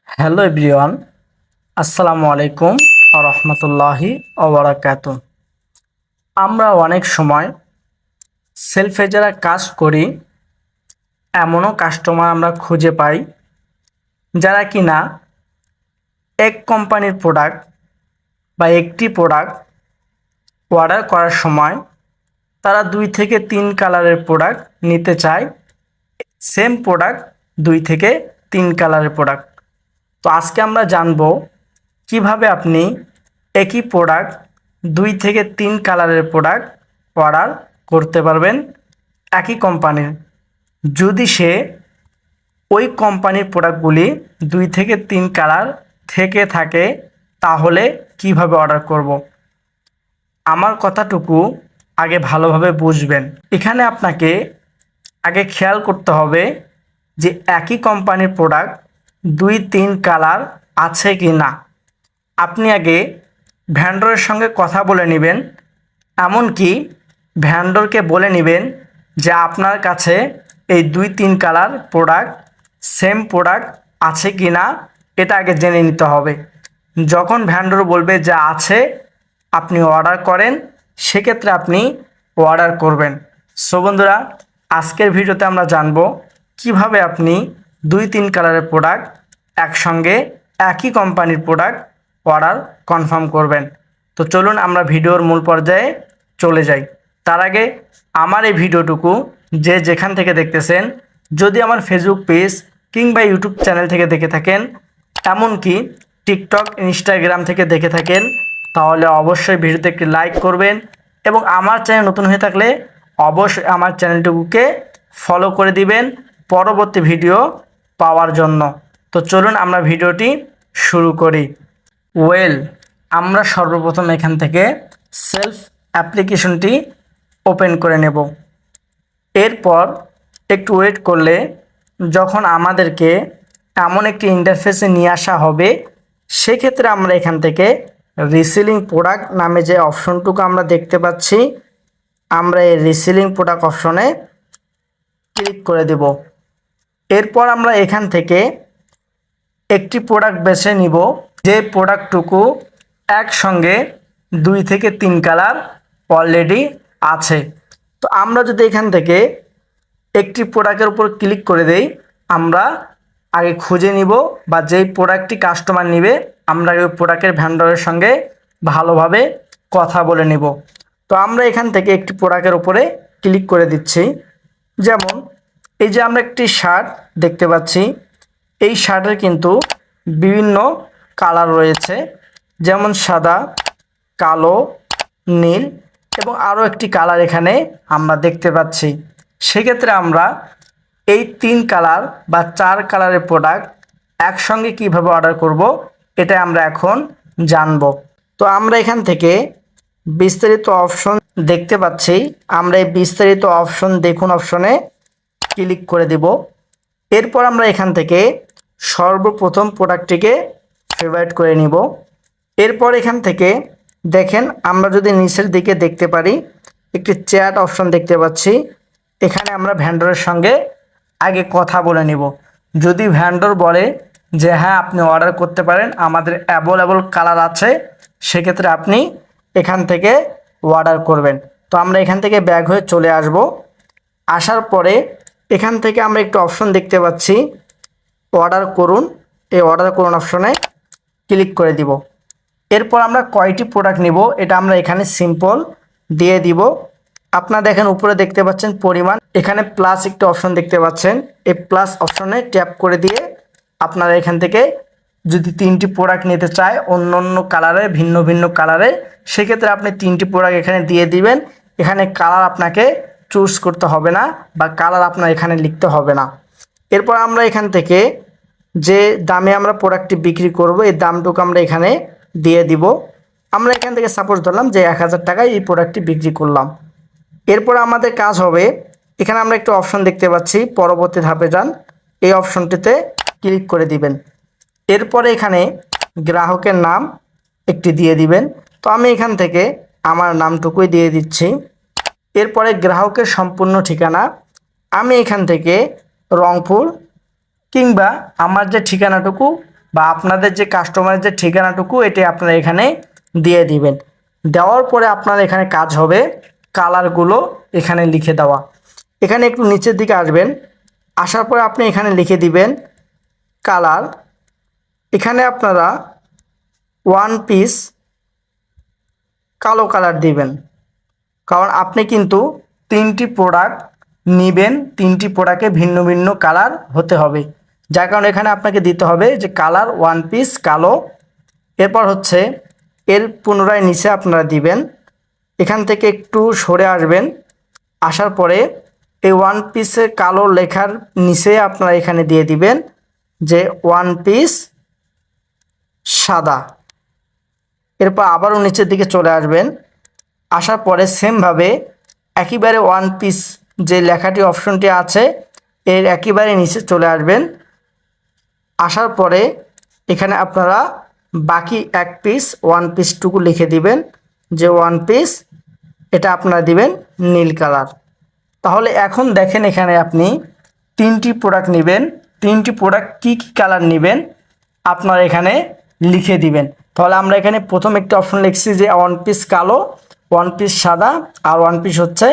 Hello everyone, আসসালামু আলাইকুম রহমতুল্লাহি ওবরাকাতু। আমরা অনেক সময় সেলফে যারা কাজ করি এমনও কাস্টমার আমরা খুঁজে পাই যারা কিনা এক কোম্পানির প্রোডাক্ট বা একটি প্রোডাক্ট অর্ডার করার সময় তারা 2 থেকে 3 কালারের প্রোডাক্ট নিতে চায়। সেম প্রোডাক্ট 2 থেকে 3 কালারের প্রোডাক্ট। তো আজকে আমরা জানবো কিভাবে আপনি একই প্রোডাক্ট 2 থেকে 3 কালারের প্রোডাক্ট অর্ডার করতে পারবেন একই কোম্পানির, যদি সে ওই কোম্পানির প্রোডাক্টগুলি 2 থেকে 3 কালার থেকে থাকে তাহলে কিভাবে অর্ডার করব। আমার কথাটুকু আগে ভালোভাবে বুঝবেন। এখানে আপনাকে আগে খেয়াল করতে হবে যে একই কোম্পানির প্রোডাক্ট 2-3 কালার আছে কি না। আপনি আগে ভ্যান্ডরের সঙ্গে কথা বলে নেবেন, এমনকি ভ্যান্ডরকে বলে নেবেন যে আপনার কাছে এই 2-3 কালার প্রোডাক্ট সেম প্রোডাক্ট আছে কি না এটা আগে জেনে নিতে হবে। যখন ভ্যান্ডর বলবে যে আছে, আপনি অর্ডার করেন, সেক্ষেত্রে আপনি অর্ডার করবেন। সো বন্ধুরা, আজকের ভিডিওতে আমরা জানবো কিভাবে আপনি 2-3 কালারের প্রোডাক্ট একসঙ্গে একই কোম্পানির প্রোডাক্ট অর্ডার কনফার্ম করবেন। তো চলুন আমরা ভিডিওর মূল পর্যায়ে চলে যাই। তার আগে আমার এই ভিডিওটুকু যে যেখান থেকে দেখতেছেন, যদি আমার ফেসবুক পেজ কিংবা ইউটিউব চ্যানেল থেকে দেখে থাকেন, এমনকি টিকটক ইনস্টাগ্রাম থেকে দেখে থাকেন, তাহলে অবশ্যই ভিডিওতে একটি লাইক করবেন এবং আমার চ্যানেল নতুন হয়ে থাকলে অবশ্যই আমার চ্যানেলটুকুকে ফলো করে দিবেন পরবর্তী ভিডিও পাওয়ার জন্য। তো চলুন আমরা ভিডিওটি শুরু করি। আমরা সর্বপ্রথম এখান থেকে সেলফ অ্যাপ্লিকেশনটি ওপেন করে নেব। এরপর একটু ওয়েট করলে যখন আমাদেরকে এমন একটি ইন্টারফেসে নিয়ে আসা হবে, সেক্ষেত্রে আমরা এখান থেকে রিসেলিং প্রোডাক্ট নামে যে অপশনটুকু আমরা দেখতে পাচ্ছি, আমরা এই রিসেলিং প্রোডাক্ট অপশনে ক্লিক করে দেব। এরপর আমরা এখান থেকে একটি প্রোডাক্ট বেছে নিব যে প্রোডাক্টটুকু একসঙ্গে 2 থেকে 3 কালার অলরেডি আছে। তো আমরা যদি এখান থেকে একটি প্রোডাক্টের উপর ক্লিক করে দেই, আমরা আগে খুঁজে নিব বা যেই প্রোডাক্টটি কাস্টমার নেবে আমরা ওই প্রোডাক্টের ভ্যান্ডরের সঙ্গে ভালোভাবে কথা বলে নিব। তো আমরা এখান থেকে একটি প্রোডাক্টের উপরে ক্লিক করে দিচ্ছি। যেমন এই যে আমরা একটি শার্ট দেখতে পাচ্ছি, এই শার্টের কিন্তু বিভিন্ন কালার রয়েছে, যেমন সাদা, কালো, নীল এবং আরও একটি কালার এখানে আমরা দেখতে পাচ্ছি। সেক্ষেত্রে আমরা এই 3 কালার বা 4 কালারের প্রোডাক্ট একসঙ্গে কিভাবে অর্ডার করব এটা আমরা এখন জানব। তো আমরা এখান থেকে বিস্তারিত অপশন দেখতে পাচ্ছি, আমরা এই বিস্তারিত অপশন দেখুন অপশনে ক্লিক করে দেব। এরপর আমরা এখান থেকে সর্বপ্রথম প্রোডাক্টটিকে ফেভারিট করে নিব। এরপর এখান থেকে দেখেন, আমরা যদি নিচের দিকে দেখতে পারি একটি চ্যাট অপশন দেখতে পাচ্ছি, এখানে আমরা ভ্যান্ডরের সঙ্গে আগে কথা বলে নিব। যদি ভ্যান্ডর বলে যে হ্যাঁ আপনি অর্ডার করতে পারেন, আমাদের অ্যাভেলেবল কালার আছে, সেক্ষেত্রে আপনি এখান থেকে অর্ডার করবেন। তো আমরা এখান থেকে ব্যাক হয়ে চলে আসব। আসার পরে এখান থেকে আমরা একটু অপশন দেখতে পাচ্ছি অর্ডার করুন, এই অর্ডার করুন অপশনে ক্লিক করে দিব। এরপর আমরা কয়টি প্রোডাক্ট নিব এটা আমরা এখানে সিম্পল দিয়ে দিব। আপনারা দেখেন উপরে দেখতে পাচ্ছেন পরিমাণ, এখানে প্লাস একটি অপশন দেখতে পাচ্ছেন, এই প্লাস অপশনে ট্যাপ করে দিয়ে আপনারা এখান থেকে যদি 3টি প্রোডাক্ট নিতে চায় অন্য অন্য কালারে, ভিন্ন ভিন্ন কালারে, সেক্ষেত্রে আপনি 3টি প্রোডাক্ট এখানে দিয়ে দিবেন। এখানে কালার আপনাকে চুজ করতে হবে না বা কালার আপনার এখানে লিখতে হবে না। এরপর আমরা এখান থেকে যে দামে আমরা প্রোডাক্টটি বিক্রি করব এই দামটুকু আমরা এখানে দিয়ে দিব। আমরা এখান থেকে সাপোজ ধরলাম যে 1000 টাকায় এই প্রোডাক্টটি বিক্রি করলাম। এরপর আমাদের কাজ হবে, এখানে আমরা একটু অপশন দেখতে পাচ্ছি পরবর্তী ধাপে যান, এই অপশনটিতে ক্লিক করে দিবেন। এরপরে এখানে গ্রাহকের নাম একটি দিয়ে দিবেন। তো আমি এখান থেকে আমার নামটুকুই দিয়ে দিচ্ছি। এরপরে গ্রাহকের সম্পূর্ণ ঠিকানা, আমি এখান থেকে রংপুর কিংবা আমার যে ঠিকানাটুকু বা আপনাদের যে কাস্টমারের যে ঠিকানাটুকু এটি আপনারা এখানে দিয়ে দিবেন। দেওয়ার পরে আপনার এখানে কাজ হবে কালারগুলো এখানে লিখে দেওয়া। এখানে একটু নিচের দিকে আসবেন, আসার পরে আপনি এখানে লিখে দিবেন কালার। এখানে আপনারা ওয়ান পিস কালো কালার দিবেন, কারণ আপনি কিন্তু 3টি প্রোডাক্ট নেবেন, 3টি প্রোডাক্টে ভিন্ন ভিন্ন কালার হতে হবে, যার কারণে এখানে আপনাকে দিতে হবে যে কালার ওয়ান পিস কালো। এরপর হচ্ছে এর পুনরায় নিচে আপনারা দিবেন, এখান থেকে একটু সরে আসবেন, আসার পরে এই ওয়ান পিসে কালো লেখার নিচে আপনারা এখানে দিয়ে দিবেন যে ওয়ান পিস সাদা। এরপর আবারও নিচের দিকে চলে আসবেন, আসার পরে সেমভাবে একেবারে ওয়ান পিস যে লেখাটি অপশনটি আছে এর একেবারে নিচে চলে আসবেন। আসার পরে এখানে আপনারা বাকি এক পিস ওয়ান পিসটুকু লিখে দিবেন যে ওয়ান পিস, এটা আপনারা দিবেন নীল কালার। তাহলে এখন দেখেন এখানে আপনি 3টি প্রোডাক্ট নেবেন, 3টি প্রোডাক্ট কী কী কালার নেবেন আপনারা এখানে লিখে দিবেন। তাহলে আমরা এখানে প্রথম একটি অপশন লিখছি যে ওয়ান পিস কালো, ওয়ান পিস সাদা আর ওয়ান পিস হচ্ছে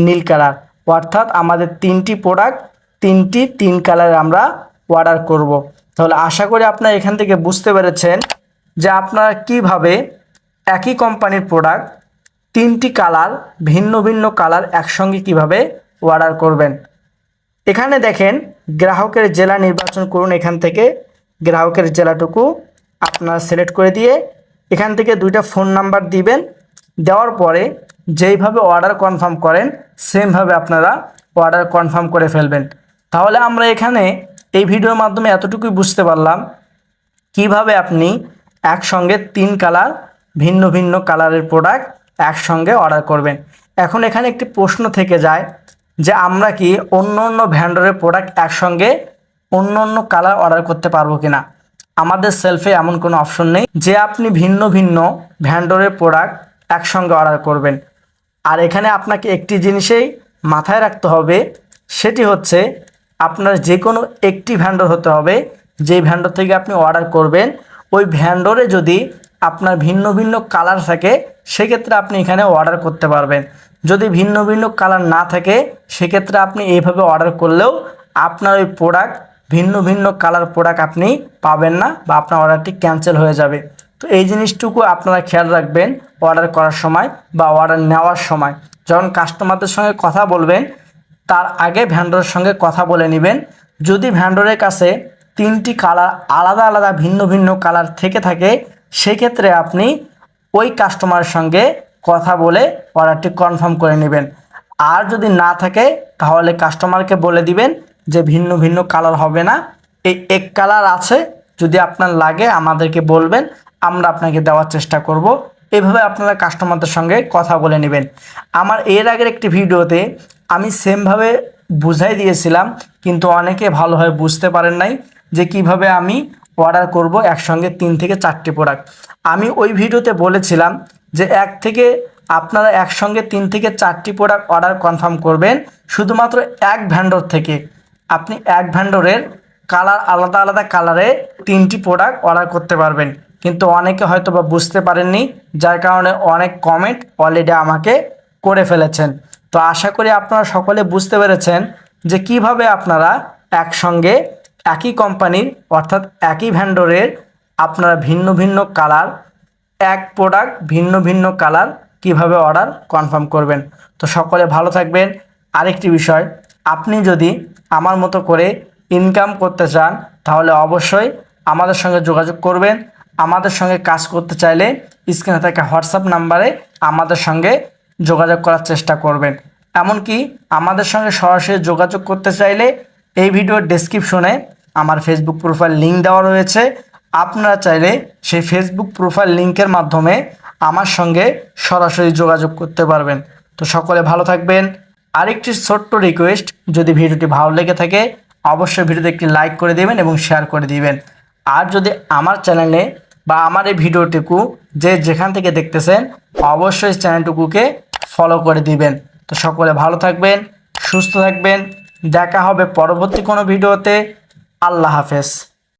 নীল কালার। অর্থাৎ আমাদের 3টি প্রোডাক্ট 3 কালার আমরা অর্ডার করব। তাহলে আশা করি আপনারা এখান থেকে বুঝতে পেরেছেন যে আপনারা কিভাবে একই কোম্পানির প্রোডাক্ট 3টি কালার ভিন্ন ভিন্ন কালার একসঙ্গে কিভাবে অর্ডার করবেন। এখানে দেখেন গ্রাহকের জেলা নির্বাচন করুন, এখান থেকে গ্রাহকের জেলাটুকু আপনারা সিলেক্ট করে দিয়ে এখান থেকে 2টা ফোন নাম্বার দিবেন। দেওয়ার পরে যেইভাবে অর্ডার কনফার্ম করেন সেমভাবে আপনারা অর্ডার কনফার্ম করে ফেলবেন। তাহলে আমরা এখানে এই ভিডিওর মাধ্যমে এতটুকুই বুঝতে পারলাম কিভাবে আপনি একসঙ্গে 3 কালার ভিন্ন ভিন্ন কালারের প্রোডাক্ট একসঙ্গে অর্ডার করবেন। এখন এখানে একটি প্রশ্ন থেকে যায় যে আমরা কি অন্য অন্য ভ্যান্ডরের প্রোডাক্ট একসঙ্গে অন্য অন্য কালার অর্ডার করতে পারবো কিনা। আমাদের সেলফে এমন কোনো অপশন নেই যে আপনি ভিন্ন ভিন্ন ভ্যান্ডরের প্রোডাক্ট একসঙ্গে অর্ডার করবেন। আর এখানে আপনাকে একটি জিনিসেই মাথায় রাখতে হবে, সেটি হচ্ছে আপনার যে কোনো একটি ভ্যান্ডর হতে হবে, যেই ভ্যান্ডর থেকে আপনি অর্ডার করবেন ওই ভ্যান্ডরে যদি আপনার ভিন্ন ভিন্ন কালার থাকে সেক্ষেত্রে আপনি এখানে অর্ডার করতে পারবেন। যদি ভিন্ন ভিন্ন কালার না থাকে সেক্ষেত্রে আপনি এইভাবে অর্ডার করলেও আপনার ওই প্রোডাক্ট ভিন্ন ভিন্ন কালার প্রোডাক্ট আপনি পাবেন না বা আপনার অর্ডারটি ক্যান্সেল হয়ে যাবে। তো এই জিনিসটুকু আপনারা খেয়াল রাখবেন অর্ডার করার সময় বা অর্ডার নেওয়ার সময়। যখন কাস্টমারদের সঙ্গে কথা বলবেন তার আগে ভ্যান্ডরের সঙ্গে কথা বলে নেবেন। যদি ভ্যান্ডরের কাছে 3টি কালার আলাদা আলাদা ভিন্ন ভিন্ন কালার থেকে থাকে সেক্ষেত্রে আপনি ওই কাস্টমারের সঙ্গে কথা বলে অর্ডারটি কনফার্ম করে নেবেন। আর যদি না থাকে তাহলে কাস্টমারকে বলে দিবেন যে ভিন্ন ভিন্ন কালার হবে না, এই এক কালার আছে, যদি আপনার লাগে আমাদেরকে বলবেন, আমরা আপনাকে দেওয়ার চেষ্টা করব। এভাবে আপনারা কাস্টমারদের সঙ্গে কথা বলে নেবেন। আমার এর আগের একটি ভিডিওতে আমি সেমভাবে বুঝাই দিয়েছিলাম, কিন্তু অনেকে ভালোভাবে বুঝতে পারেন নাই যে কিভাবে আমি অর্ডার করব একসঙ্গে 3 থেকে 4টি প্রোডাক্ট। আমি ওই ভিডিওতে বলেছিলাম যে আপনারা একসঙ্গে 3 থেকে 4টি প্রোডাক্ট অর্ডার কনফার্ম করবেন শুধুমাত্র এক ভ্যান্ডর থেকে। আপনি এক ভ্যান্ডরের কালার আলাদা আলাদা কালারে 3টি প্রোডাক্ট অর্ডার করতে পারবেন, কিন্তু অনেকে হয়তো বা বুঝতে পারেননি, যার কারণে অনেক কমেন্ট অলরেডি আমাকে করে ফেলেছেন। তো আশা করি আপনারা সকলে বুঝতে পেরেছেন যে কিভাবে আপনারা একসঙ্গে একই কোম্পানির অর্থাৎ একই ভ্যান্ডরের আপনারা ভিন্ন ভিন্ন কালার এক প্রোডাক্ট ভিন্ন ভিন্ন কালার কিভাবে অর্ডার কনফার্ম করবেন। তো সকলে ভালো থাকবেন। আরেকটি বিষয়, আপনি যদি আমার মতো করে ইনকাম করতে চান তাহলে অবশ্যই আমাদের সঙ্গে যোগাযোগ করবেন। আমাদের সঙ্গে কাজ করতে চাইলে স্ক্রিনে থাকা হোয়াটসঅ্যাপ নাম্বারে আমাদের সঙ্গে যোগাযোগ করার চেষ্টা করবেন। এমনকি আমাদের সঙ্গে সরাসরি যোগাযোগ করতে চাইলে এই ভিডিওর ডেসক্রিপশনে আমার ফেসবুক প্রোফাইল লিঙ্ক দেওয়া রয়েছে। আপনারা চাইলে সেই ফেসবুক প্রোফাইল লিঙ্কের মাধ্যমে আমার সঙ্গে সরাসরি যোগাযোগ করতে পারবেন। তো সকলে ভালো থাকবেন। আরেকটি ছোট্ট রিকোয়েস্ট, যদি ভিডিওটি ভালো লেগে থাকে অবশ্যই ভিডিওতে একটি লাইক করে দেবেন এবং শেয়ার করে দিবেন। আর যদি আমার চ্যানেলে বা আমার এই ভিডিওটুকু যেখান থেকে দেখতেছেন অবশ্যই চ্যানেলটুকুকে ফলো করে দিবেন। তো সকলে ভালো থাকবেন, সুস্থ থাকবেন। দেখা হবে পরবর্তী কোনো ভিডিওতে। আল্লাহ হাফেজ।